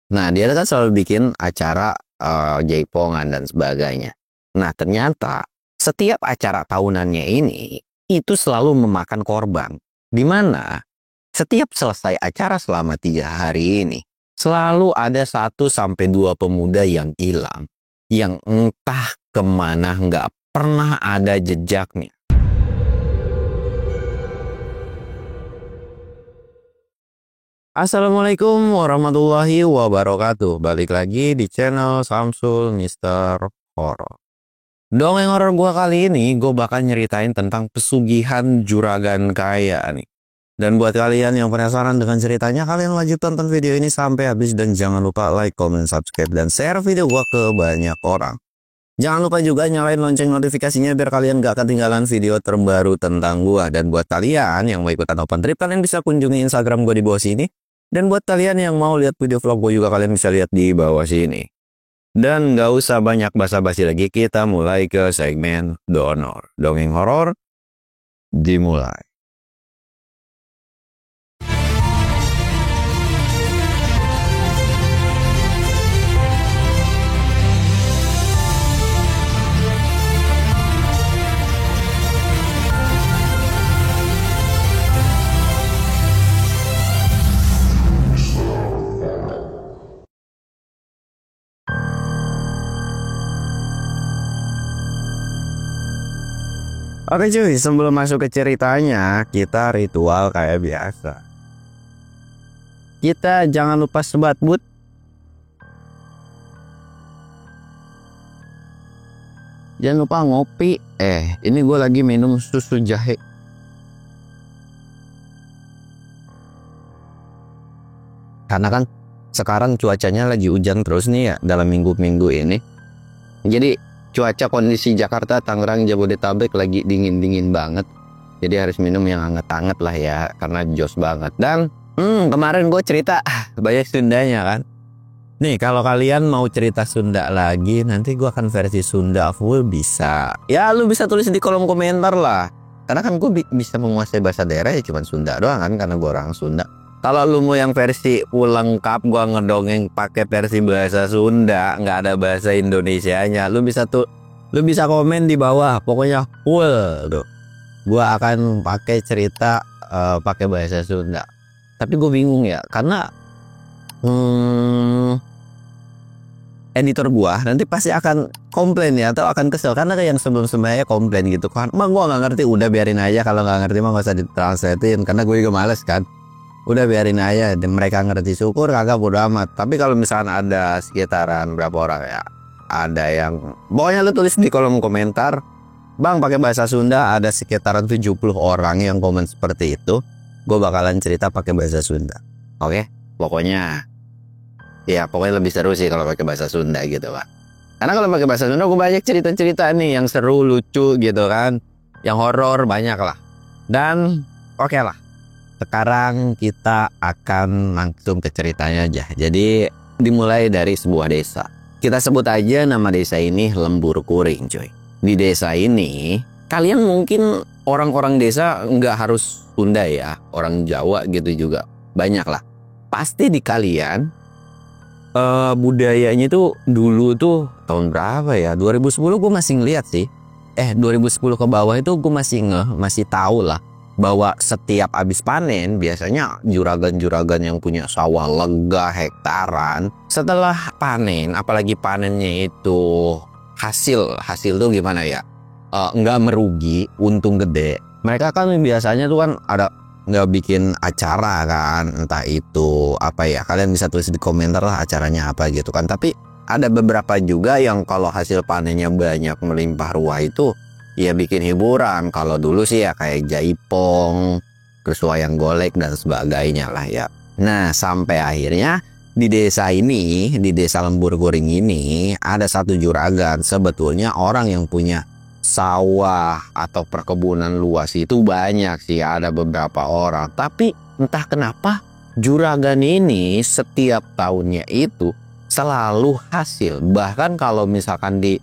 Nah, dia kan selalu bikin acara jaipongan dan sebagainya. Nah, ternyata setiap acara tahunannya ini itu selalu memakan korban. Di mana setiap selesai acara selama 3 hari ini, selalu ada 1 sampai 2 pemuda yang hilang. Yang entah kemana, nggak pernah ada jejaknya. Assalamualaikum warahmatullahi wabarakatuh. Balik lagi di channel Samsul Mister Horror. Dongeng horor gua kali ini, gue bakal nyeritain tentang pesugihan juragan kaya nih. Dan buat kalian yang penasaran dengan ceritanya, kalian wajib tonton video ini sampai habis dan jangan lupa like, comment, subscribe, dan share video gua ke banyak orang. Jangan lupa juga nyalain lonceng notifikasinya biar kalian gak ketinggalan video terbaru tentang gua. Dan buat kalian yang mau ikutan open trip, kalian bisa kunjungi Instagram gua di bawah sini. Dan buat kalian yang mau lihat video vlog gue juga, kalian bisa lihat di bawah sini. Dan gak usah banyak basa-basi lagi, kita mulai ke segmen donor. Dongeng horor dimulai. Oke cuy, sebelum masuk ke ceritanya, kita ritual kayak biasa. Kita jangan lupa sebat but. Jangan lupa ngopi. Ini gue lagi minum susu jahe. Karena kan sekarang cuacanya lagi hujan terus nih ya dalam minggu-minggu ini. Jadi cuaca kondisi Jakarta, Tangerang, Jabodetabek lagi dingin-dingin banget. Jadi harus minum yang hangat-hangat lah ya, karena jos banget. Dan kemarin gue cerita banyak Sundanya kan. Nih kalau kalian mau cerita Sunda lagi, nanti gue akan versi Sunda full bisa. Ya lu bisa tulis di kolom komentar lah. Karena kan gue bisa menguasai bahasa daerah ya cuma Sunda doang kan, karena gue orang Sunda. Kalau lu mau yang versi full lengkap, gua ngedongeng pakai versi bahasa Sunda, nggak ada bahasa Indonesianya, lu bisa komen di bawah, pokoknya full tuh. Gua akan pakai cerita pakai bahasa Sunda. Tapi gue bingung ya, karena editor gua nanti pasti akan komplain ya, atau akan kesel karena kayak yang sebelum-sebelumnya komplain gitu kan. Bang, gua nggak ngerti, udah biarin aja, kalau nggak ngerti mah nggak usah ditranslatein, karena gue juga males kan. Udah biarin aja, mereka ngerti syukur, kagak bodo amat. Tapi kalau misalkan ada sekitaran berapa orang ya, ada yang pokoknya lu tulis di kolom komentar, bang pakai bahasa Sunda, ada sekitaran 70 orang yang komen seperti itu, gue bakalan cerita pakai bahasa Sunda. Oke? Pokoknya lebih seru sih kalau pakai bahasa Sunda gitu pak. Karena kalau pakai bahasa Sunda gue banyak cerita-cerita nih yang seru, lucu gitu kan, yang horor banyak lah. Dan oke lah, sekarang kita akan langsung ke ceritanya aja. Jadi dimulai dari sebuah desa. Kita sebut aja nama desa ini Lembur Kuring coy. Di desa ini, kalian mungkin orang-orang desa nggak harus Sunda ya, orang Jawa gitu juga banyak lah. Pasti di kalian budayanya tuh dulu tuh tahun berapa ya, 2010 gue masih ngeliat sih. 2010 ke bawah itu gue masih tahu lah bahwa setiap habis panen biasanya juragan-juragan yang punya sawah lega hektaran, setelah panen, apalagi panennya itu hasil tuh gimana ya, nggak merugi, untung gede, mereka kan biasanya tuh kan ada nggak bikin acara kan, entah itu apa ya, kalian bisa tulis di komentar lah acaranya apa gitu kan. Tapi ada beberapa juga yang kalau hasil panennya banyak melimpah ruah itu ya bikin hiburan. Kalau dulu sih ya kayak jaipong, terus wayang golek dan sebagainya lah ya. Nah sampai akhirnya di desa ini, di desa Lembur Kuring ini, ada satu juragan. Sebetulnya orang yang punya sawah atau perkebunan luas itu banyak sih, ada beberapa orang. Tapi entah kenapa juragan ini setiap tahunnya itu selalu hasil. Bahkan kalau misalkan di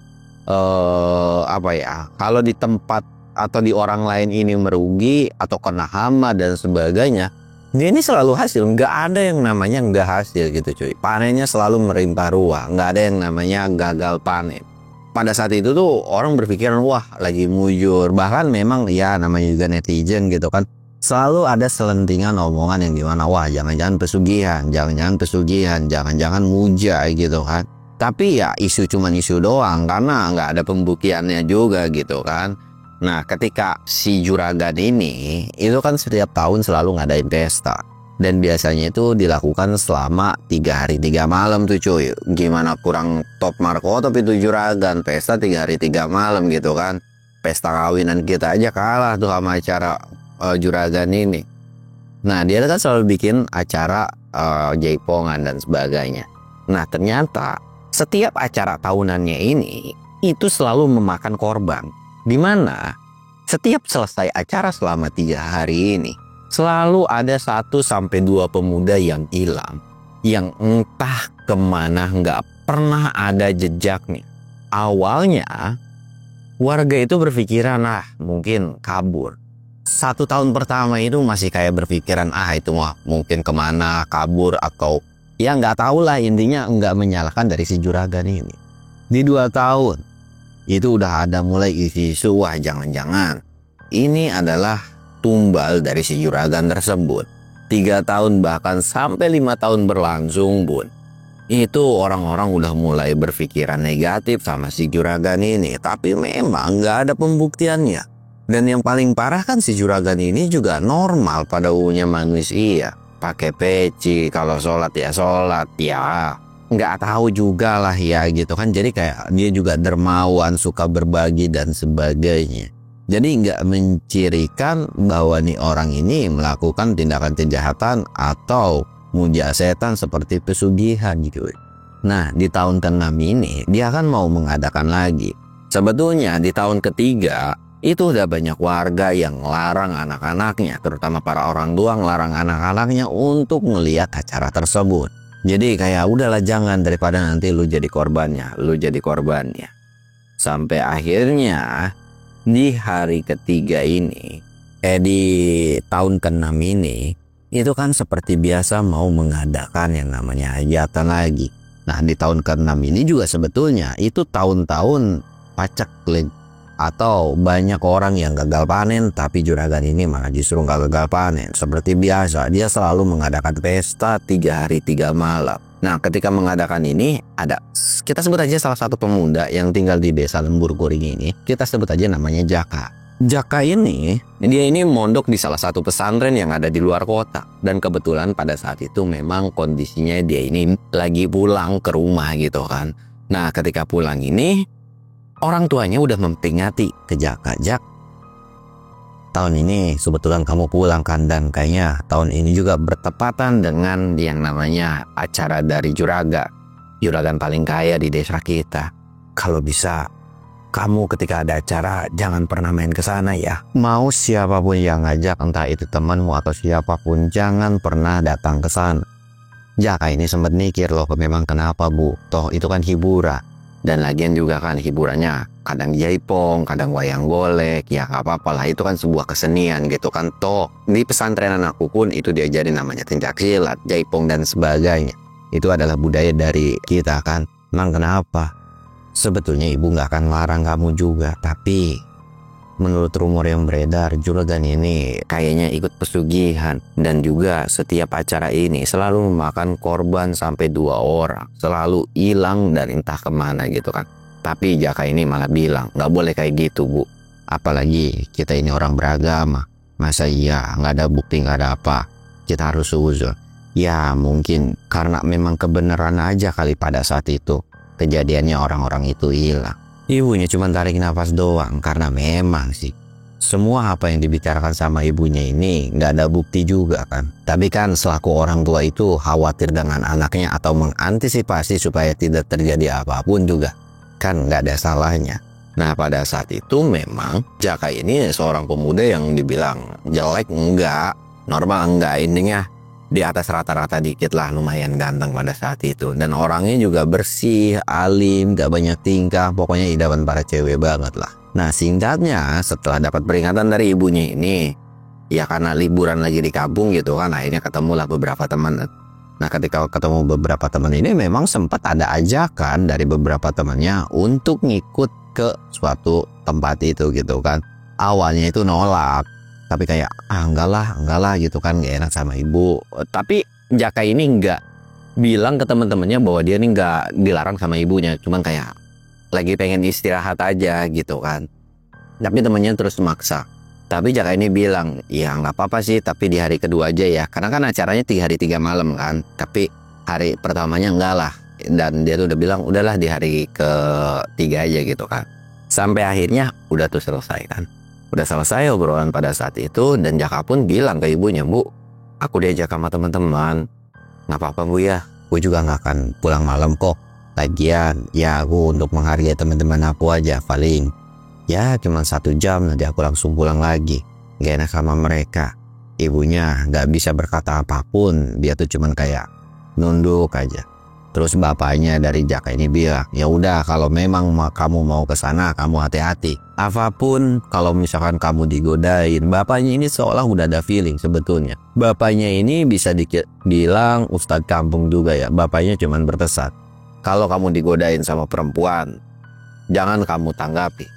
kalau di tempat atau di orang lain ini merugi atau kena hama dan sebagainya, Dia ini selalu hasil, nggak ada yang namanya nggak hasil gitu cuy. Panennya selalu melimpah ruah, nggak ada yang namanya gagal panen. Pada saat itu tuh orang berpikiran wah lagi mujur. Bahkan memang ya namanya juga netizen gitu kan. Selalu ada selentingan omongan yang gimana wah jangan-jangan pesugihan, jangan-jangan pesugihan, jangan-jangan muja gitu kan. Tapi ya isu cuman isu doang karena nggak ada pembuktiannya juga gitu kan. Nah ketika si juragan ini itu kan setiap tahun selalu ngadain pesta. Dan biasanya itu dilakukan selama 3 hari 3 malam tuh cuy. Gimana kurang top markotop itu juragan. Pesta 3 hari 3 malam gitu kan. Pesta kawinan kita aja kalah tuh sama acara juragan ini. Nah dia kan selalu bikin acara jaipongan dan sebagainya. Nah ternyata setiap acara tahunannya ini itu selalu memakan korban. Dimana setiap selesai acara selama 3 hari ini selalu ada 1-2 pemuda yang hilang, yang entah kemana nggak pernah ada jejaknya. Awalnya warga itu berpikiran mungkin kabur. 1 tahun pertama itu masih kayak berpikiran itu mah mungkin kemana kabur atau ya nggak tahu lah, intinya nggak menyalahkan dari si juragan ini. Di 2 tahun itu udah ada mulai isu-isu wah jangan-jangan ini adalah tumbal dari si juragan tersebut. 3 tahun bahkan sampai 5 tahun berlangsung bun. Itu orang-orang udah mulai berpikiran negatif sama si juragan ini. Tapi memang nggak ada pembuktiannya. Dan yang paling parah kan si juragan ini juga normal pada umumnya manusia. Pakai peci, kalau sholat ya sholat ya. Nggak tahu juga lah ya gitu kan. Jadi kayak dia juga dermawan, suka berbagi dan sebagainya. Jadi nggak mencirikan bahwa nih orang ini melakukan tindakan kejahatan atau muja setan seperti pesugihan gitu. Nah di tahun ke-6 ini dia kan mau mengadakan lagi. Sebetulnya di tahun ketiga itu udah banyak warga yang ngelarang anak-anaknya, terutama para orang tua ngelarang anak-anaknya untuk melihat acara tersebut. Jadi kayak udahlah jangan daripada nanti lu jadi korbannya, Sampai akhirnya di hari ketiga ini, di tahun ke-6 ini, itu kan seperti biasa mau mengadakan yang namanya hajatan lagi. Nah di tahun ke-6 ini juga sebetulnya itu tahun-tahun paceklik atau banyak orang yang gagal panen, tapi juragan ini malah justru nggak gagal panen. Seperti biasa dia selalu mengadakan pesta 3 hari 3 malam. Nah ketika mengadakan ini ada, kita sebut aja salah satu pemuda yang tinggal di desa Lembur Kuring ini, kita sebut aja namanya Jaka. Jaka ini dia ini mondok di salah satu pesantren yang ada di luar kota. Dan kebetulan pada saat itu memang kondisinya dia ini lagi pulang ke rumah gitu kan. Nah ketika pulang ini orang tuanya udah memperingati ke Jaka, Jak, tahun ini sebetulnya kamu pulang kan, dan kayaknya tahun ini juga bertepatan dengan yang namanya acara dari juragan paling kaya di desa kita. Kalau bisa kamu ketika ada acara jangan pernah main ke sana ya. Mau siapapun yang ngajak, entah itu temanmu atau siapapun, jangan pernah datang ke sana. Jaka ini sempat mikir loh, memang kenapa bu? Toh itu kan hiburan. Dan lagian juga kan hiburannya kadang jaipong, kadang wayang golek, ya gak apa-apa lah, itu kan sebuah kesenian gitu kan. Toh di pesantren anakku pun itu diajarin namanya pencaksilat, jaipong dan sebagainya. Itu adalah budaya dari kita kan. Emang kenapa? Sebetulnya ibu gak akan larang kamu juga, tapi menurut rumor yang beredar, juragan ini kayaknya ikut pesugihan. Dan juga setiap acara ini selalu memakan korban sampai 2 orang. Selalu hilang dan entah kemana gitu kan. Tapi Jaka ini malah bilang, gak boleh kayak gitu bu. Apalagi kita ini orang beragama. Masa iya gak ada bukti, gak ada apa, kita harus suzon. Ya mungkin karena memang kebenaran aja kali pada saat itu kejadiannya orang-orang itu hilang. Ibunya cuma tarik nafas doang, karena memang sih semua apa yang dibicarakan sama ibunya ini nggak ada bukti juga kan. Tapi kan selaku orang tua itu khawatir dengan anaknya atau mengantisipasi supaya tidak terjadi apapun juga kan nggak ada salahnya. Nah pada saat itu memang Jaka ini seorang pemuda yang dibilang jelek enggak, normal enggak, intinya di atas rata-rata dikit lah, lumayan ganteng pada saat itu. Dan orangnya juga bersih, alim, gak banyak tingkah, pokoknya idaman para cewek banget lah. Nah singkatnya, setelah dapat peringatan dari ibunya ini, ya karena liburan lagi di kampung gitu kan, akhirnya ketemulah beberapa teman. Nah ketika ketemu beberapa teman ini memang sempat ada ajakan dari beberapa temannya untuk ngikut ke suatu tempat itu gitu kan. Awalnya itu nolak, tapi kayak enggak lah gitu kan, gak enak sama ibu. Tapi Jaka ini enggak bilang ke teman-temannya bahwa dia ini enggak dilarang sama ibunya, cuman kayak lagi pengen istirahat aja gitu kan. Tapi temannya terus maksa. Tapi Jaka ini bilang, ya nggak apa-apa sih, tapi di hari kedua aja ya. Karena kan acaranya 3 hari 3 malam kan. Tapi hari pertamanya enggak lah. Dan dia tuh udah bilang, udahlah di hari ketiga aja gitu kan. Sampai akhirnya udah tuh selesai kan. Udah selesai obrolan pada saat itu. Dan Jaka pun bilang ke ibunya, Bu, aku diajak sama teman-teman. Nggak apa-apa Bu ya, gue juga nggak akan pulang malam kok. Lagian ya aku untuk menghargai teman-teman aku aja paling. Ya cuma 1 jam nanti aku langsung pulang lagi. Gak enak sama mereka. Ibunya gak bisa berkata apapun. Dia tuh cuman kayak nunduk aja. Terus bapaknya dari Jaka ini bilang, ya udah kalau memang kamu mau ke sana, kamu hati-hati. Apapun kalau misalkan kamu digodain. Bapaknya ini seolah udah ada feeling sebetulnya. Bapaknya ini bisa bilang Ustadz kampung juga ya. Bapaknya cuman berpesan, kalau kamu digodain sama perempuan, jangan kamu tanggapi.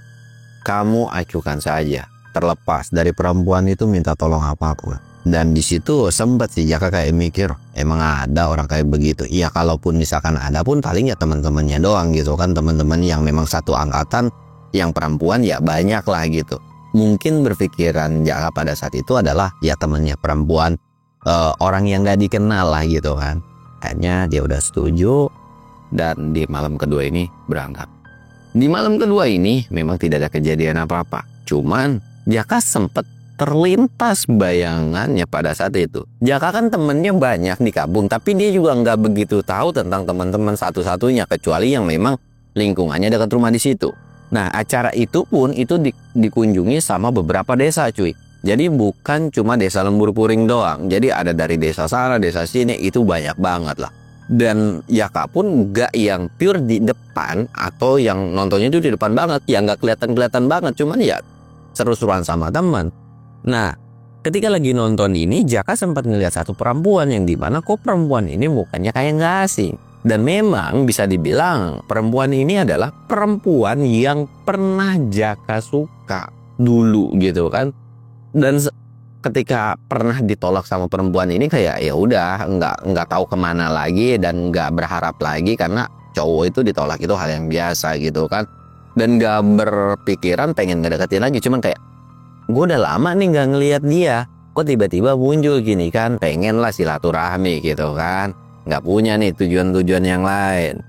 Kamu acuhkan saja, terlepas dari perempuan itu minta tolong apapun. Dan di situ sempat sih Jaka kayak mikir, emang ada orang kayak begitu? Iya, kalaupun misalkan ada pun paling ya teman-temannya doang gitu kan, teman-teman yang memang satu angkatan, yang perempuan ya banyak lah gitu. Mungkin berpikiran Jaka pada saat itu adalah ya temannya perempuan, orang yang gak dikenal lah gitu kan. Akhirnya dia udah setuju dan di malam kedua ini berangkat. Di malam kedua ini memang tidak ada kejadian apa-apa. Cuman Jaka sempat terlintas bayangannya pada saat itu. Jaka kan temennya banyak di kampung, tapi dia juga nggak begitu tahu tentang teman-teman satu-satunya, kecuali yang memang lingkungannya dekat rumah di situ. Nah acara itu pun itu dikunjungi sama beberapa desa cuy. Jadi bukan cuma desa Lembur Puring doang. Jadi ada dari desa sana, desa sini, itu banyak banget lah. Dan Jaka pun gak yang pure di depan atau yang nontonnya itu di depan banget, yang gak kelihatan banget, cuman ya seru-seruan sama teman. Nah ketika lagi nonton ini Jaka sempat ngeliat satu perempuan yang dimana kok perempuan ini mukanya kayak gak asing. Dan memang bisa dibilang perempuan ini adalah perempuan yang pernah Jaka suka dulu gitu kan. Dan ketika pernah ditolak sama perempuan ini kayak ya udah nggak tahu kemana lagi dan nggak berharap lagi, karena cowok itu ditolak itu hal yang biasa gitu kan. Dan nggak berpikiran pengen ngedeketin lagi, cuman kayak gue udah lama nih nggak ngelihat dia, kok tiba-tiba muncul gini kan, pengen lah silaturahmi gitu kan, nggak punya nih tujuan-tujuan yang lain.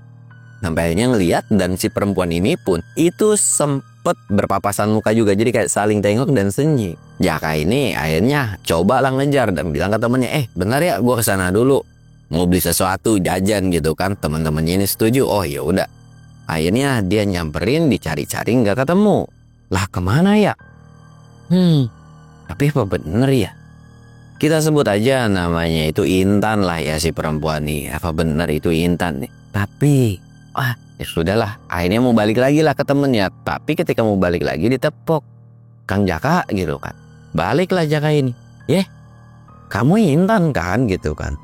Sampai akhirnya ngelihat, dan si perempuan ini pun itu sempet berpapasan muka juga, jadi kayak saling tengok dan senyum. Jaka ini akhirnya coba lah ngejar dan bilang ke temennya, bentar ya gue kesana dulu mau beli sesuatu jajan gitu kan. Teman-temannya ini setuju, oh ya udah. Akhirnya dia nyamperin, dicari-cari nggak ketemu. Lah kemana ya? Tapi apa bener ya? Kita sebut aja namanya itu Intan lah ya si perempuan nih. Apa bener itu Intan nih? Tapi ya sudahlah, akhirnya mau balik lagi lah ke temennya. Tapi ketika mau balik lagi ditepok Kang Jaka gitu kan. Baliklah Jaka ini, kamu Intan kan gitu kan.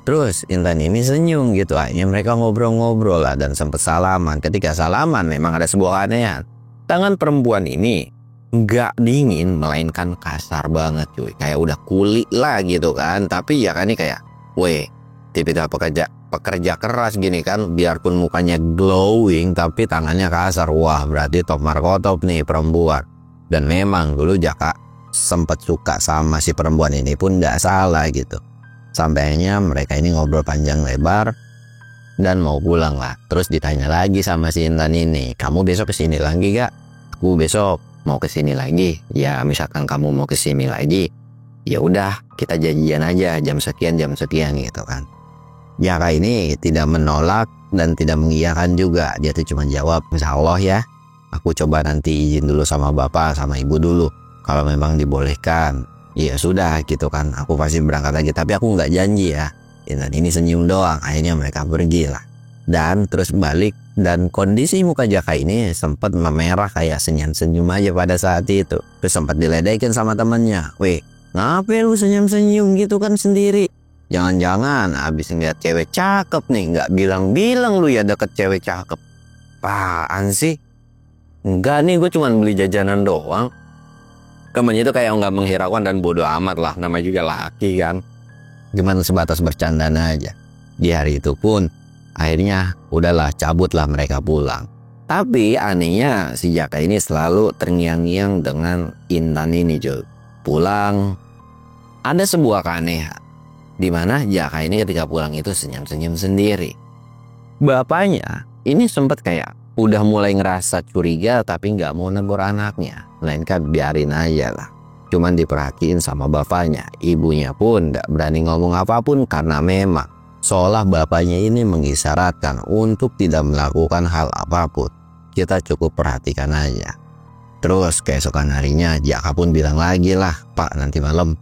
Terus Intan ini senyum gitu. Akhirnya mereka ngobrol-ngobrol lah dan sempat salaman. Ketika salaman memang ada sebuah keanehan. Tangan perempuan ini nggak dingin, melainkan kasar banget cuy. Kayak udah kulit lah gitu kan. Tapi ya kan ini kayak tipikal pekerja keras gini kan. Biarpun mukanya glowing tapi tangannya kasar. Wah berarti top markotop nih perempuan. Dan memang dulu Jaka sempat suka sama si perempuan ini pun nggak salah gitu. Sampainya mereka ini ngobrol panjang lebar dan mau pulang lah. Terus ditanya lagi sama si Intan ini, kamu besok kesini lagi gak? Aku besok mau kesini lagi. Ya misalkan kamu mau kesini lagi, ya udah kita janjian aja jam sekian gitu kan. Jaka ini tidak menolak dan tidak mengiyakan juga. Dia tuh cuma jawab, insya Allah ya. Aku coba nanti izin dulu sama bapak sama ibu dulu. Kalau memang dibolehkan, ya sudah gitu kan. Aku pasti berangkat lagi. Tapi aku nggak janji ya. Dan ini senyum doang. Akhirnya mereka pergi lah. Dan terus balik. Dan kondisi muka Jaka ini sempat memerah kayak senyum-senyum aja pada saat itu. Terus sempat diledekin sama temennya. Ngapain lu senyum-senyum gitu kan sendiri? Jangan-jangan abis ngeliat cewek cakep nih, nggak bilang-bilang lu ya deket cewek cakep. Apaan sih? Enggak nih, gue cuman beli jajanan doang. Temennya itu kayak nggak menghiraukan dan bodoh amat lah, namanya juga laki kan. Gimana sebatas bercandaan aja. Di hari itu pun akhirnya udahlah, cabutlah mereka pulang. Tapi anehnya si Jaka ini selalu terngiang-ngiang dengan Intan ini cuy. Pulang ada sebuah keanehan, dimana Jaka ini ketika pulang itu senyum-senyum sendiri. Bapaknya ini sempat kayak udah mulai ngerasa curiga tapi nggak mau negur anaknya, melainkan biarin aja lah. Cuman diperhatiin sama bapaknya. Ibunya pun nggak berani ngomong apapun karena memang seolah bapaknya ini mengisyaratkan untuk tidak melakukan hal apapun. Kita cukup perhatikan aja. Terus keesokan harinya Jaka pun bilang lagi lah, "Pak, nanti malam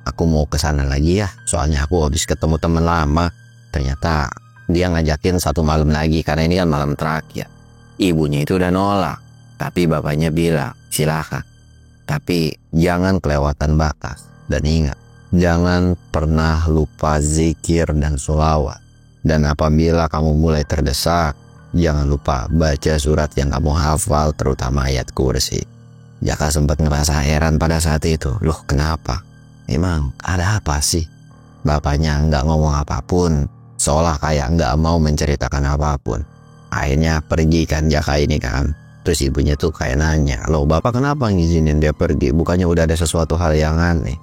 aku mau kesana lagi ya, soalnya aku habis ketemu teman lama." Ternyata dia ngajakin satu malam lagi karena ini kan malam terakhir. Ibunya itu udah nolak, tapi bapaknya bilang, "Silakan. Tapi jangan kelewatan batas. Dan ingat, jangan pernah lupa zikir dan sholawat. Dan apabila kamu mulai terdesak, jangan lupa baca surat yang kamu hafal, terutama ayat kursi." Jaka sempat ngerasa heran pada saat itu. Loh, kenapa? Emang ada apa sih? Bapaknya nggak ngomong apapun, seolah kayak nggak mau menceritakan apapun. Akhirnya pergi kan Jaka ini kan. Terus ibunya tuh kayak nanya, "Loh, bapak kenapa ngizinin dia pergi? Bukannya udah ada sesuatu hal yang aneh?"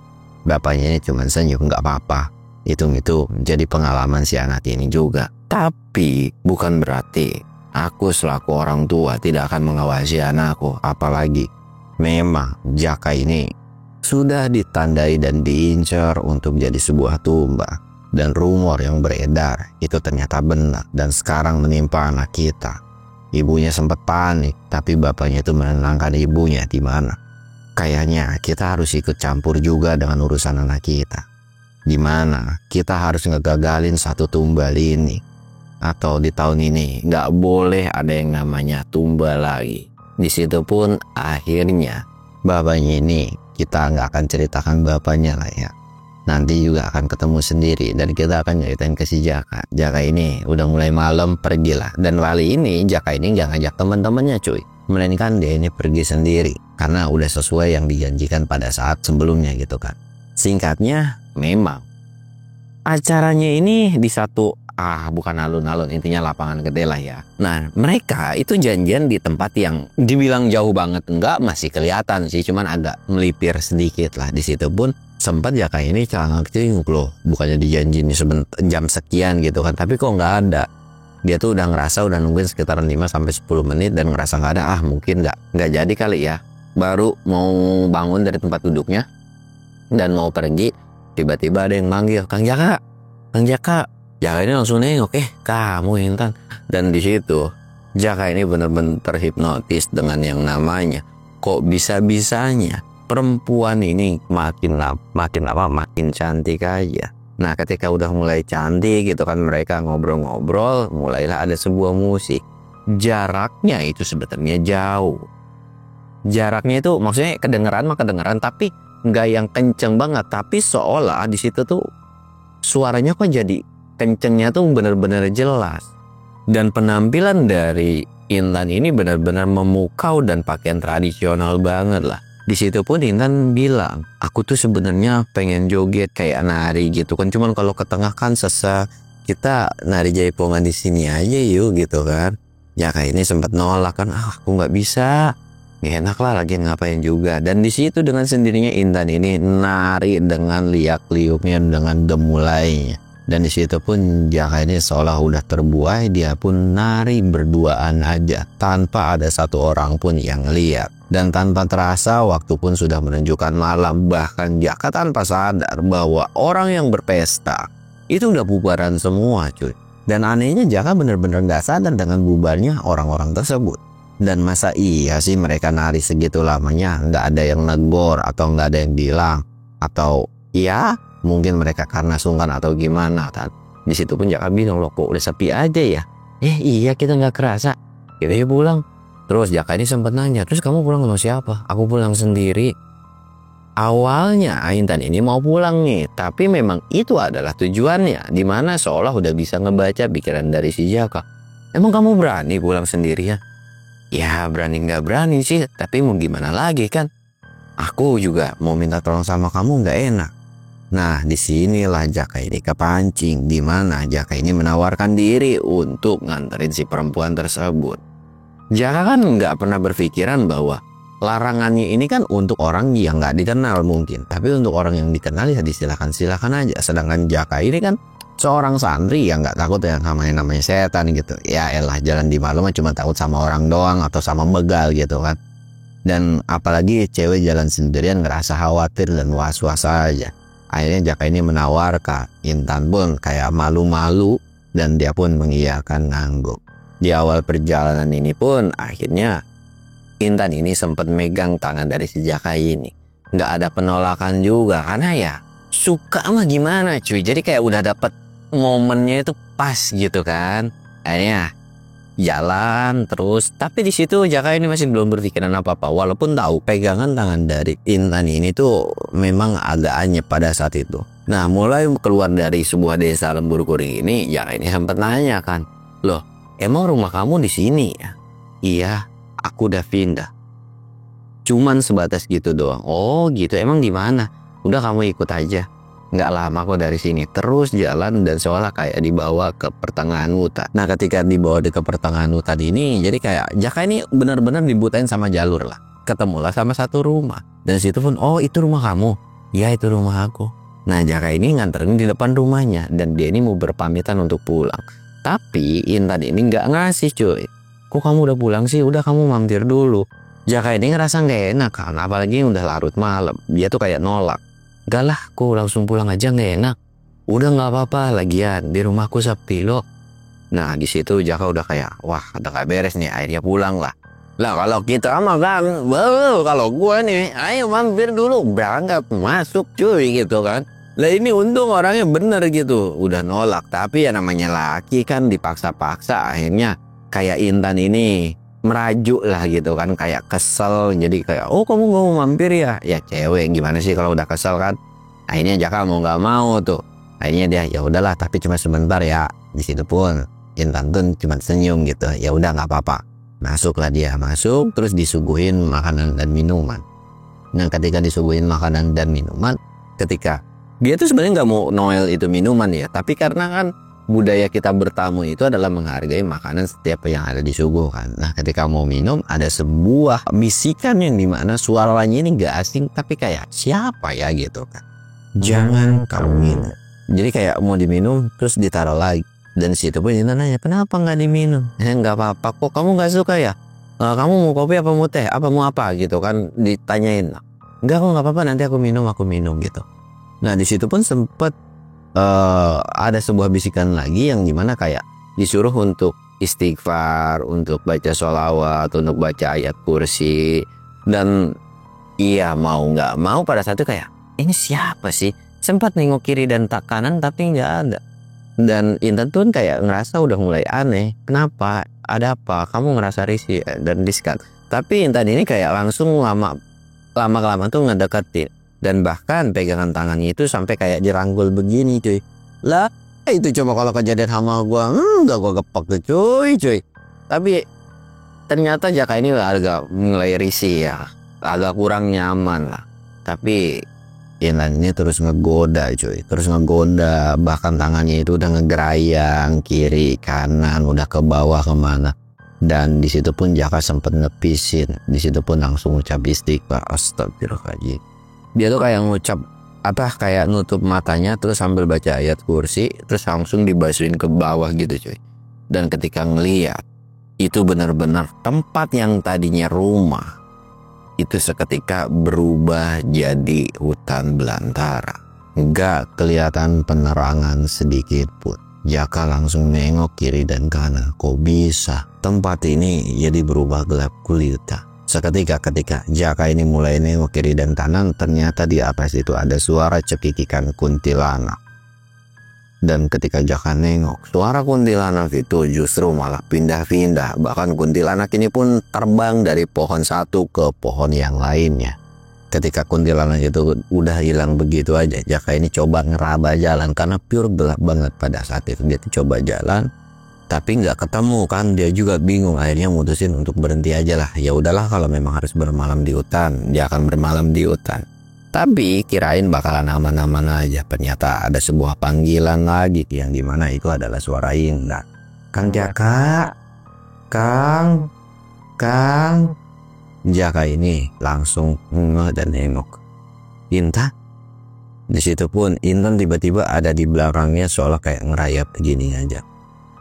Bapaknya ini cuma senyum, "Nggak apa-apa. Hitung-hitung jadi pengalaman si anak ini juga. Tapi bukan berarti aku selaku orang tua tidak akan mengawasi anakku. Apalagi memang Jaka ini sudah ditandai dan diincar untuk jadi sebuah tumbal. Dan rumor yang beredar itu ternyata benar dan sekarang menimpa anak kita." Ibunya sempat panik, tapi bapaknya itu menenangkan ibunya. Di mana kayaknya kita harus ikut campur juga dengan urusan anak kita. Gimana kita harus ngegagalin satu tumbal ini, atau di tahun ini nggak boleh ada yang namanya tumbal lagi. Di situ pun akhirnya bapaknya ini kita nggak akan ceritakan bapaknya lah ya. Nanti juga akan ketemu sendiri dan kita akan nyeritain ke si Jaka. Jaka ini udah mulai malam pergilah. Dan kali ini Jaka ini nggak ngajak teman-temannya cuy, melainkan dia ini pergi sendiri karena udah sesuai yang dijanjikan pada saat sebelumnya gitu kan. Singkatnya, memang acaranya ini di satu bukan alun-alun, intinya lapangan gede lah ya. Nah, mereka itu janjian di tempat yang dibilang jauh banget enggak, masih kelihatan sih, cuman agak melipir sedikit lah. Di situ pun sempat Jaka ini celana kecil loh, bukannya dijanjiin jam sekian gitu kan, tapi kok nggak ada. Dia tuh udah ngerasa udah nungguin sekitaran 5-10 menit dan ngerasa nggak ada, mungkin nggak jadi kali ya. Baru mau bangun dari tempat duduknya dan mau pergi, tiba-tiba ada yang manggil, "Kang Jaka, Kang Jaka." Jaka ini langsung nengok, "Kamu Intan." Dan di situ Jaka ini benar-benar terhipnotis dengan yang namanya, kok bisa-bisanya perempuan ini makin lama makin cantik aja. Nah, ketika udah mulai cantik gitu kan, mereka ngobrol-ngobrol, mulailah ada sebuah musik. Jaraknya itu sebenarnya jauh. Jaraknya itu maksudnya kedengeran, tapi nggak yang kenceng banget, tapi seolah di situ tuh suaranya kok jadi kencengnya tuh benar-benar jelas. Dan penampilan dari Intan ini benar-benar memukau dan pakaian tradisional banget lah. Di situ pun Intan bilang, "Aku tuh sebenarnya pengen joget kayak nari gitu kan, cuman kalau ke tengah kan sesak. Kita nari jaipongan di sini aja yuk," gitu kan. Jaka ini sempat nolak kan, "Aku nggak bisa. Nggak enak lah lagi ngapain juga." Dan di situ dengan sendirinya Intan ini nari dengan liak-liuknya, dengan gemulainya. Dan di situ pun Jaka ini seolah udah terbuai, dia pun nari berduaan aja tanpa ada satu orang pun yang lihat. Dan tanpa terasa waktu pun sudah menunjukkan malam, bahkan Jaka tanpa sadar bahwa orang yang berpesta itu udah bubaran semua cuy. Dan anehnya Jaka bener-bener gak sadar dengan bubarnya orang-orang tersebut. Dan masa iya sih mereka nari segitu lamanya gak ada yang negor atau gak ada yang bilang, atau ya mungkin mereka karena sungkan atau gimana kan. Di situ pun Jaka bilang, "Loh, kok udah sepi aja ya?" Iya, kita nggak kerasa. Kita ya pulang. Terus Jaka ini sempat nanya, "Terus kamu pulang sama siapa?" "Aku pulang sendiri." Awalnya Intan ini mau pulang nih, tapi memang itu adalah tujuannya, dimana seolah udah bisa ngebaca pikiran dari si Jaka. Emang kamu berani pulang sendirian? Ya berani nggak berani sih, tapi mau gimana lagi kan? Aku juga mau minta tolong sama kamu nggak enak. Nah disinilah Jaka ini kepancing, dimana Jaka ini menawarkan diri untuk nganterin si perempuan tersebut. Jaka kan nggak pernah berpikiran bahwa larangannya ini kan untuk orang yang nggak dikenal mungkin, tapi untuk orang yang dikenal ya silakan aja. Sedangkan Jaka ini kan seorang santri yang nggak takut yang namanya setan gitu. Ya elah, jalan di malam cuma takut sama orang doang atau sama begal gitu kan. Dan apalagi cewek jalan sendirian ngerasa khawatir dan was-was aja. Akhirnya Jaka ini menawarkan, Intan pun kayak malu-malu dan dia pun mengiyakan ngangguk. Di awal perjalanan ini pun akhirnya Intan ini sempat megang tangan dari si Jaka ini. Nggak ada penolakan juga karena ya suka mah gimana cuy. Jadi kayak udah dapet momennya itu pas gitu kan. Akhirnya jalan terus. Tapi di situ Jaka ini masih belum berpikiran apa-apa. Walaupun tahu pegangan tangan dari Intan ini tuh memang agak anyep pada saat itu. Nah mulai keluar dari sebuah desa lembur kuring ini, Jaka ini sempat nanya kan. Loh emang rumah kamu di sini ya? Iya. Aku udah pindah. Cuman sebatas gitu doang. Oh gitu, emang di mana? Udah kamu ikut aja. Nggak lama kok dari sini. Terus jalan dan seolah kayak dibawa ke pertengahan hutan. Nah ketika dibawa ke pertengahan hutan ini, jadi kayak Jaka ini benar-benar dibutain sama jalur lah. Ketemulah sama satu rumah. Dan situ pun, oh itu rumah kamu? Ya itu rumah aku. Nah Jaka ini nganterin di depan rumahnya. Dan dia ini mau berpamitan untuk pulang. Tapi Intan ini nggak ngasih cuy. Kok kamu udah pulang sih? Udah kamu mampir dulu. Jaka ini ngerasa gak enak kan, apalagi udah larut malam. Dia tuh kayak nolak. Gak lah, aku langsung pulang aja gak enak. Udah gak apa-apa, lagian di rumahku sepi loh. Nah di situ Jaka udah kayak, wah udah gak beres nih, akhirnya pulang lah. Lah kalau kita mah kan, kalau gua nih, ayo mampir dulu, berangkat masuk cuy gitu kan. Lah ini untung orangnya bener gitu, udah nolak. Tapi ya namanya laki kan dipaksa-paksa, akhirnya kayak Intan ini merajuk lah gitu kan, kayak kesel. Jadi kayak, oh kamu gak mau mampir ya? Ya cewek gimana sih kalau udah kesel kan. Akhirnya Jaka mau nggak mau tuh. Akhirnya dia ya udahlah tapi cuma sebentar ya. Di situ pun Intan tuh cuma senyum gitu. Ya udah nggak apa-apa. Masuklah dia, masuk terus disuguhin makanan dan minuman. Nah ketika disuguhin makanan dan minuman, ketika dia tuh sebenarnya nggak mau Noel itu minuman ya, tapi karena kan budaya kita bertamu itu adalah menghargai makanan setiap yang ada disuguhkan. Nah ketika mau minum ada sebuah bisikan yang dimana suaranya ini gak asing tapi kayak siapa ya gitu kan. Jangan kamu minum. Jadi kayak mau diminum terus ditaruh lagi. Dan situ pun Intan nanya kenapa gak diminum? Gak apa-apa kok, kamu gak suka ya? Kamu mau kopi apa mau teh? Apa mau apa gitu kan ditanyain. Enggak kok gak apa-apa, nanti aku minum gitu. Nah di situ pun sempet ada sebuah bisikan lagi yang dimana kayak disuruh untuk istighfar, untuk baca sholawat, untuk baca ayat kursi. Dan iya mau nggak mau pada saat itu kayak ini siapa sih? Sempat nengok kiri dan tak kanan tapi nggak ada. Dan Intan tuh kayak ngerasa udah mulai aneh. Kenapa? Ada apa? Kamu ngerasa risih dan diskat. Tapi Intan ini kayak langsung lama-lama tuh ngedeketin. Dan bahkan pegangan tangannya itu sampai kayak dirangkul begini cuy. Lah itu coba kalau kejadian sama gua enggak gua gepek tuh cuy. Tapi ternyata Jaka ini agak mulai risih ya. Agak kurang nyaman lah. Tapi Intan ini terus ngegoda cuy. Terus ngegoda, bahkan tangannya itu udah ngegerayang kiri kanan, udah ke bawah kemana. Dan di situ pun Jaka sempet ngepisin. Di situ pun langsung ucap istighfar. Astagfirullahaladzim. Dia tuh kayak ngucap kayak nutup matanya terus sambil baca ayat kursi terus langsung dibasuhin ke bawah gitu cuy. Dan ketika ngeliat itu benar-benar tempat yang tadinya rumah itu seketika berubah jadi hutan belantara. Nggak kelihatan penerangan sedikit pun. Jaka langsung nengok kiri dan kanan. Kok bisa tempat ini jadi berubah gelap gulita? Seketika ketika Jaka ini mulai nengok kiri dan kanan, ternyata di atas itu ada suara cekikikan kuntilanak. Dan ketika Jaka nengok, suara kuntilanak itu justru malah pindah-pindah. Bahkan kuntilanak ini pun terbang dari pohon satu ke pohon yang lainnya. Ketika kuntilanak itu udah hilang begitu aja, Jaka ini coba ngeraba jalan karena pure gelap banget pada saat itu. Dia tuh coba jalan tapi nggak ketemu kan, dia juga bingung, akhirnya mutusin untuk berhenti aja lah. Ya udahlah, kalau memang harus bermalam di hutan, dia akan bermalam di hutan. Tapi kirain bakalan aman-aman aja, ternyata ada sebuah panggilan lagi yang dimana itu adalah suara Intan. Kang Jaka, Kang. Jaka ini langsung ngeh dan nengok. Intan? Di situ pun Intan tiba-tiba ada di belakangnya seolah kayak ngerayap gini aja.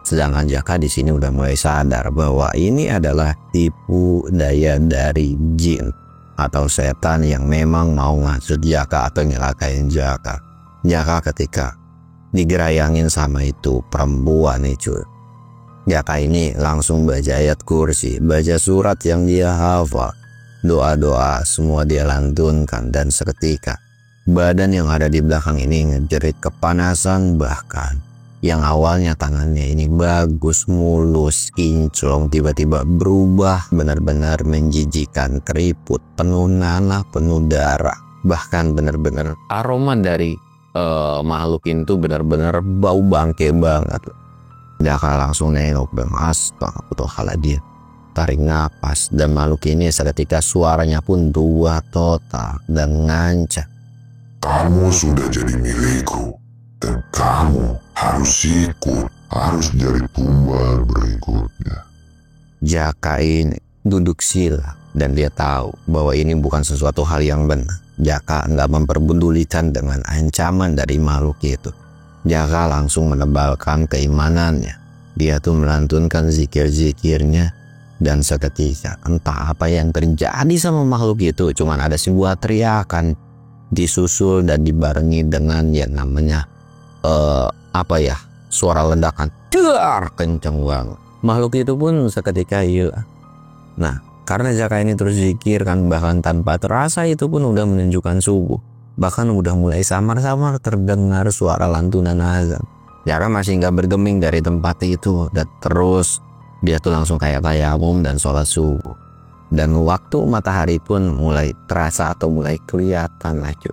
Sedangkan Jaka di sini udah mulai sadar bahwa ini adalah tipu daya dari jin atau setan yang memang mau ngasut Jaka atau nyelakain Jaka. Jaka ketika digerayangin sama itu perempuan nih cuy. Jaka ini langsung baca ayat kursi, baca surat yang dia hafal, doa-doa semua dia lantunkan, dan seketika badan yang ada di belakang ini ngejerit kepanasan. Bahkan yang awalnya tangannya ini bagus, mulus, kinclong, tiba-tiba berubah benar-benar menjijikan, keriput, penuh nanah, penuh darah. Bahkan benar-benar aroma dari makhluk itu benar-benar bau bangke banget. Jaka langsung nengok dan astagfirullahaladzim, tarik napas, dan makhluk ini seketika suaranya pun tua total dan ngancam. Kamu sudah jadi milikku, dan kamu harus ikut, harus jadi tumbal berikutnya. Jaka ini duduk sila dan dia tahu bahwa ini bukan sesuatu hal yang benar. Jaka nggak memperdulikan dengan ancaman dari makhluk itu. Jaka langsung menebalkan keimanannya. Dia tuh melantunkan zikir-zikirnya, dan seketika entah apa yang terjadi sama makhluk itu, cuman ada sebuah teriakan disusul dan dibarengi dengan yang namanya suara ledakan. Dar, kenceng banget. Makhluk itu pun seketika hilang. Nah, karena Jaka ini terus zikir kan, bahkan tanpa terasa itu pun udah menunjukkan subuh. Bahkan udah mulai samar-samar terdengar suara lantunan azan. Jaka masih nggak bergeming dari tempat itu, dan terus dia tuh langsung kayak tayamum dan sholat subuh. Dan waktu matahari pun mulai terasa atau mulai kelihatan lah cuy.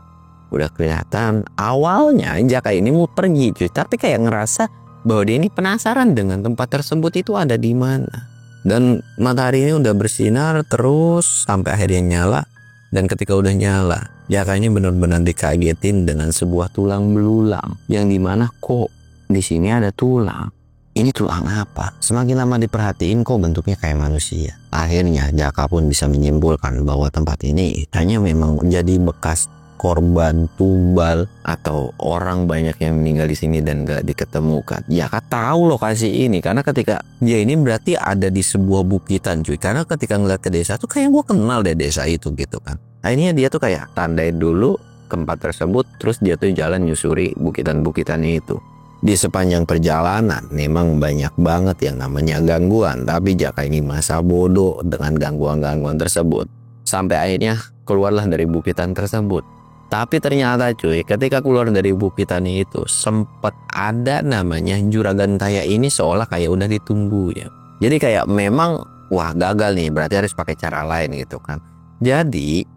Udah kelihatan awalnya Jaka ini mau pergi cuy, tapi kayak ngerasa bahwa dia ini penasaran dengan tempat tersebut itu ada di mana. Dan matahari ini udah bersinar terus sampai akhirnya nyala. Dan ketika udah nyala, Jaka ini benar-benar dikagetin dengan sebuah tulang belulang, yang dimana kok di sini ada tulang. Ini tulang apa? Semakin lama diperhatiin kok bentuknya kayak manusia. Akhirnya Jaka pun bisa menyimpulkan bahwa tempat ini hanya memang menjadi bekas korban tumbal atau orang banyak yang meninggal di sini dan gak diketemukan. Jaka tahu lokasi ini karena ketika dia ini berarti ada di sebuah bukitan cuy. Karena ketika ngeliat ke desa tuh kayak gue kenal deh desa itu gitu kan. Akhirnya dia tuh kayak tandain dulu tempat tersebut, terus dia tuh jalan nyusuri bukitan-bukitan itu. Di sepanjang perjalanan memang banyak banget yang namanya gangguan, tapi Jaka ini masa bodoh dengan gangguan-gangguan tersebut. Sampai akhirnya keluarlah dari bukitan tersebut. Tapi ternyata cuy, ketika keluar dari bukitan itu sempat ada namanya Juragan Taya ini seolah kayak udah ditunggu ya. Jadi kayak memang wah gagal nih, berarti harus pakai cara lain gitu kan. Jadi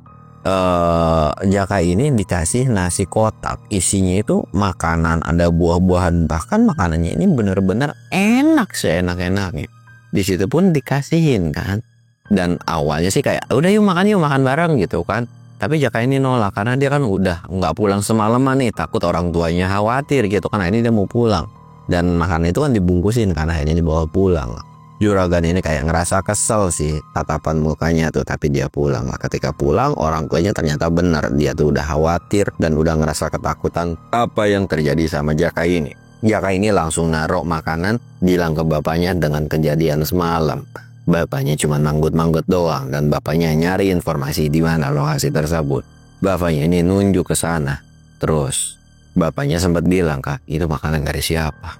Jaka ini dikasih nasi kotak, isinya itu makanan, ada buah-buahan, bahkan makanannya ini bener-bener enak seenak-enaknya. Di situ pun dikasihin kan. Dan awalnya sih kayak udah yuk makan bareng gitu kan. Tapi Jaka ini nolak karena dia kan udah nggak pulang semalaman nih, takut orang tuanya khawatir gitu kan. Ini dia mau pulang dan makanan itu kan dibungkusin karena ini dibawa pulang. Juragan ini kayak ngerasa kesel sih tatapan mukanya tuh, tapi dia pulang lah. Ketika pulang orang tuanya ternyata benar, dia tuh udah khawatir dan udah ngerasa ketakutan apa yang terjadi sama Jaka ini. Jaka ini langsung naruh makanan, bilang ke bapaknya dengan kejadian semalam. Bapaknya cuma manggut-manggut doang dan bapaknya nyari informasi di mana lokasi tersebut. Bapaknya ini nunjuk ke sana. Terus bapaknya sempat bilang, "Kak, itu makanan dari siapa?"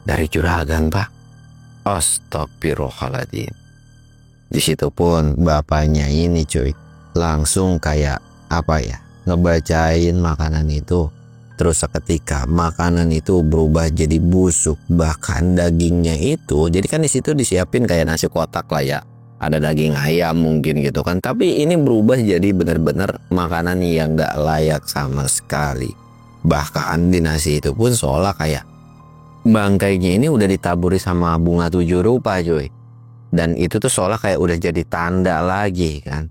"Dari juragan, Pak." Astagfirullahaladzim. Di situ pun bapaknya ini cuy langsung kayak ngebacain makanan itu. Terus seketika makanan itu berubah jadi busuk, bahkan dagingnya itu. Jadi kan di situ disiapin kayak nasi kotak lah ya. ada daging ayam mungkin gitu kan. Tapi ini berubah jadi benar-benar makanan yang gak layak sama sekali. Bahkan di nasi itu pun seolah kayak bangkainya ini udah ditaburi sama bunga 7 rupa cuy. Dan itu tuh seolah kayak udah jadi tanda lagi kan.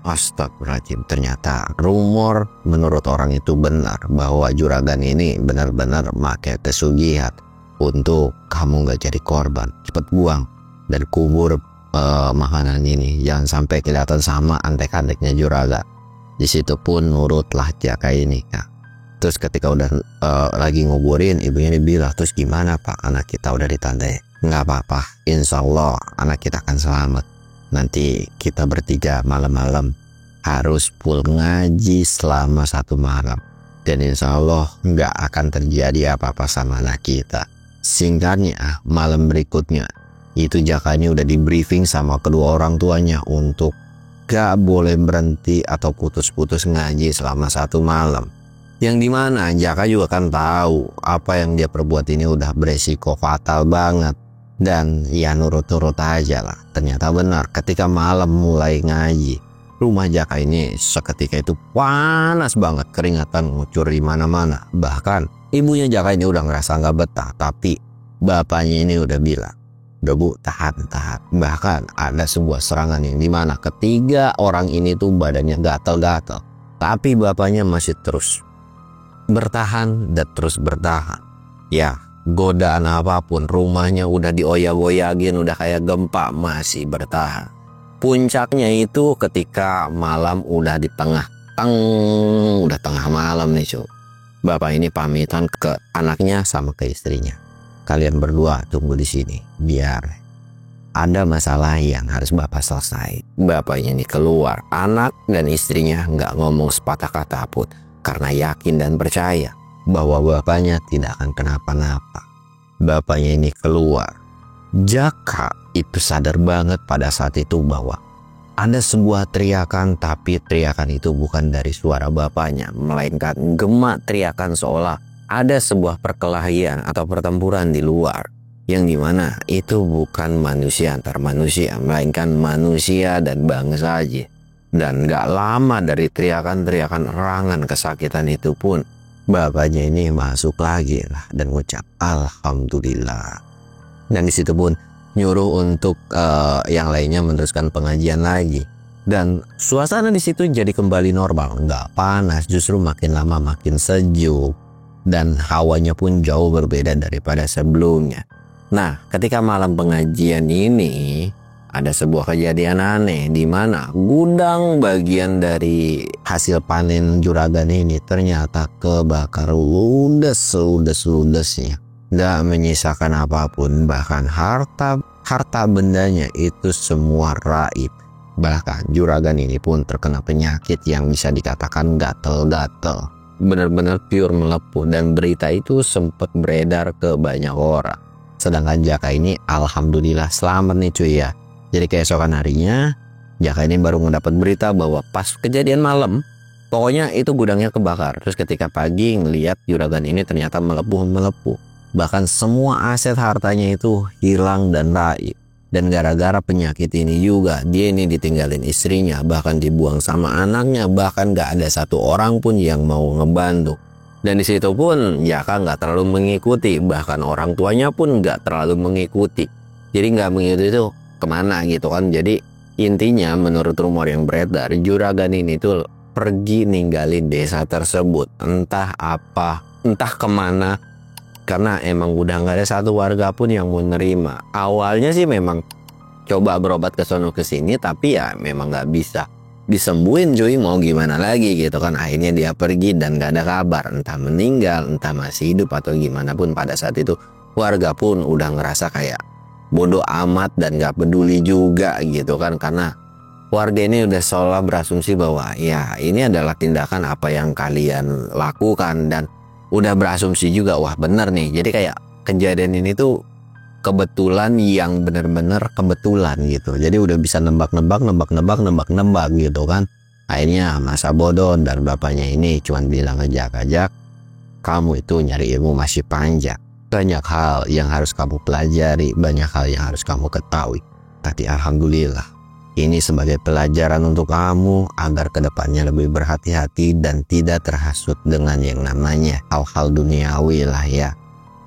Astagfirullahaladzim, ternyata rumor menurut orang itu benar bahwa juragan ini benar-benar pakai pesugihan untuk kamu gak jadi korban. Cepet buang dan kubur makanan ini, jangan sampai kelihatan sama antek-anteknya juragan. Di situ pun nurutlah Jaka ini ya. Terus ketika udah lagi nguburin, ibunya dibilang, terus gimana pak, anak kita udah ditandai? Nggak apa-apa, insya Allah anak kita akan selamat. Nanti kita bertiga malam-malam harus full ngaji selama 1 malam, dan insya Allah nggak akan terjadi apa-apa sama anak kita. Singkatnya, malam berikutnya itu Jaka ini udah di briefing sama kedua orang tuanya untuk gak boleh berhenti atau putus-putus ngaji selama 1 malam. Yang dimana Jaka juga kan tahu apa yang dia perbuat ini udah beresiko fatal banget. Dan ya nurut-nurut aja lah. Ternyata benar, ketika malam mulai ngaji, rumah Jaka ini seketika itu panas banget, keringatan ngucur di mana-mana. Bahkan ibunya Jaka ini udah ngerasa nggak betah, tapi bapaknya ini udah bilang, udah bu, tahan. Bahkan ada sebuah serangan yang dimana ketiga orang ini tuh badannya gatal-gatal, tapi bapaknya masih terus bertahan dan terus bertahan. Ya, godaan apapun, rumahnya udah dioyak-oyagin, udah kayak gempa, masih bertahan. Puncaknya itu ketika malam udah di tengah malam nih cuy. Bapak ini pamitan ke anaknya sama ke istrinya. Kalian berdua tunggu di sini, biar ada masalah yang harus bapak selesai. Bapaknya ini keluar, anak dan istrinya nggak ngomong sepatah kata pun, karena yakin dan percaya bahwa bapaknya tidak akan kenapa-napa. Bapaknya ini keluar. Jaka itu sadar banget pada saat itu bahwa ada sebuah teriakan, tapi teriakan itu bukan dari suara bapaknya, melainkan gema teriakan seolah ada sebuah perkelahian atau pertempuran di luar, yang dimana itu bukan manusia antar manusia, melainkan manusia dan bangsa aja. Dan gak lama dari teriakan-teriakan erangan kesakitan itu pun, bapaknya ini masuk lagi lah dan ngucap alhamdulillah. Dan disitu pun nyuruh untuk yang lainnya meneruskan pengajian lagi. Dan suasana di situ jadi kembali normal, nggak panas, justru makin lama makin sejuk. Dan hawanya pun jauh berbeda daripada sebelumnya. Nah, ketika malam pengajian ini ada sebuah kejadian aneh di mana gudang bagian dari hasil panen juragan ini ternyata kebakar ludes-ludesnya. Nggak menyisakan apapun, bahkan harta bendanya itu semua raib. Bahkan juragan ini pun terkena penyakit yang bisa dikatakan gatel-gatel. Benar-benar pure melepuh, dan berita itu sempat beredar ke banyak orang. Sedangkan Jaka ini alhamdulillah selamat nih cuy ya. Jadi keesokan harinya Jaka ini baru mendapat berita bahwa pas kejadian malam, pokoknya itu gudangnya kebakar. Terus ketika pagi ngelihat juragan ini ternyata melepuh. Bahkan semua aset hartanya itu hilang dan raib. Dan gara-gara penyakit ini juga dia ini ditinggalin istrinya, bahkan dibuang sama anaknya, bahkan gak ada satu orang pun yang mau ngebantu. Dan di situ pun Jaka nggak terlalu mengikuti, bahkan orang tuanya pun nggak terlalu mengikuti. Jadi nggak mengikuti itu kemana gitu kan. Jadi intinya menurut rumor yang beredar, juragan ini tuh pergi ninggalin desa tersebut, entah kemana. Karena emang udah nggak ada satu warga pun yang mau nerima. Awalnya sih memang coba berobat ke sono ke sini, tapi ya memang nggak bisa disembuhin cuy, mau gimana lagi gitu kan. Akhirnya dia pergi dan nggak ada kabar, entah meninggal, entah masih hidup atau gimana pun. Pada saat itu warga pun udah ngerasa kayak bodoh amat dan nggak peduli juga gitu kan. Karena warga ini udah seolah berasumsi bahwa ya ini adalah tindakan apa yang kalian lakukan, dan udah berasumsi juga wah bener nih. Jadi kayak kejadian ini tuh kebetulan yang bener-bener kebetulan gitu. Jadi udah bisa nebak gitu kan. Akhirnya masa bodoh dan bapaknya ini cuman bilang aja, kamu itu nyari ilmu masih panjang. Banyak hal yang harus kamu pelajari, banyak hal yang harus kamu ketahui. Tapi alhamdulillah Ini sebagai pelajaran untuk kamu agar kedepannya lebih berhati-hati dan tidak terhasut dengan yang namanya hal-hal duniawi lah ya.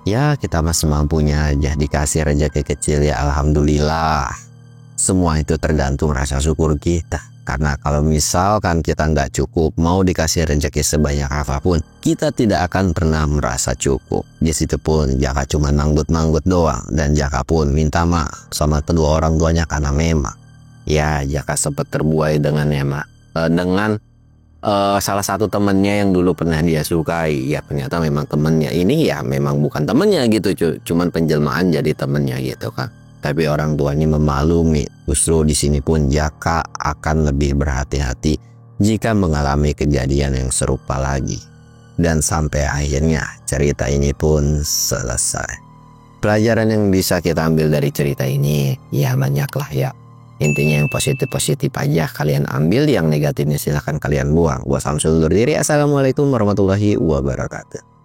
Ya kita mah semampunya aja, dikasih rezeki kecil ya alhamdulillah. Semua itu tergantung rasa syukur kita. Karena kalau misalkan kita nggak cukup, mau dikasih rezeki sebanyak apapun, kita tidak akan pernah merasa cukup. Di situ pun Jaka cuma nanggut-nanggut doang, dan Jaka pun minta maaf sama kedua orang tuanya karena memang ya Jaka sempat terbuai dengan salah satu temennya yang dulu pernah dia sukai. Ya ternyata memang temennya ini ya memang bukan temennya gitu, cuman penjelmaan jadi temennya gitu kan. Tapi orang tuanya memaklumi. Justru di sini pun Jaka akan lebih berhati-hati jika mengalami kejadian yang serupa lagi. Dan sampai akhirnya cerita ini pun selesai. Pelajaran yang bisa kita ambil dari cerita ini ya banyak lah ya. Intinya yang positif-positif aja kalian ambil, yang negatifnya silahkan kalian buang. Gua Samsul undur diri. Assalamualaikum warahmatullahi wabarakatuh.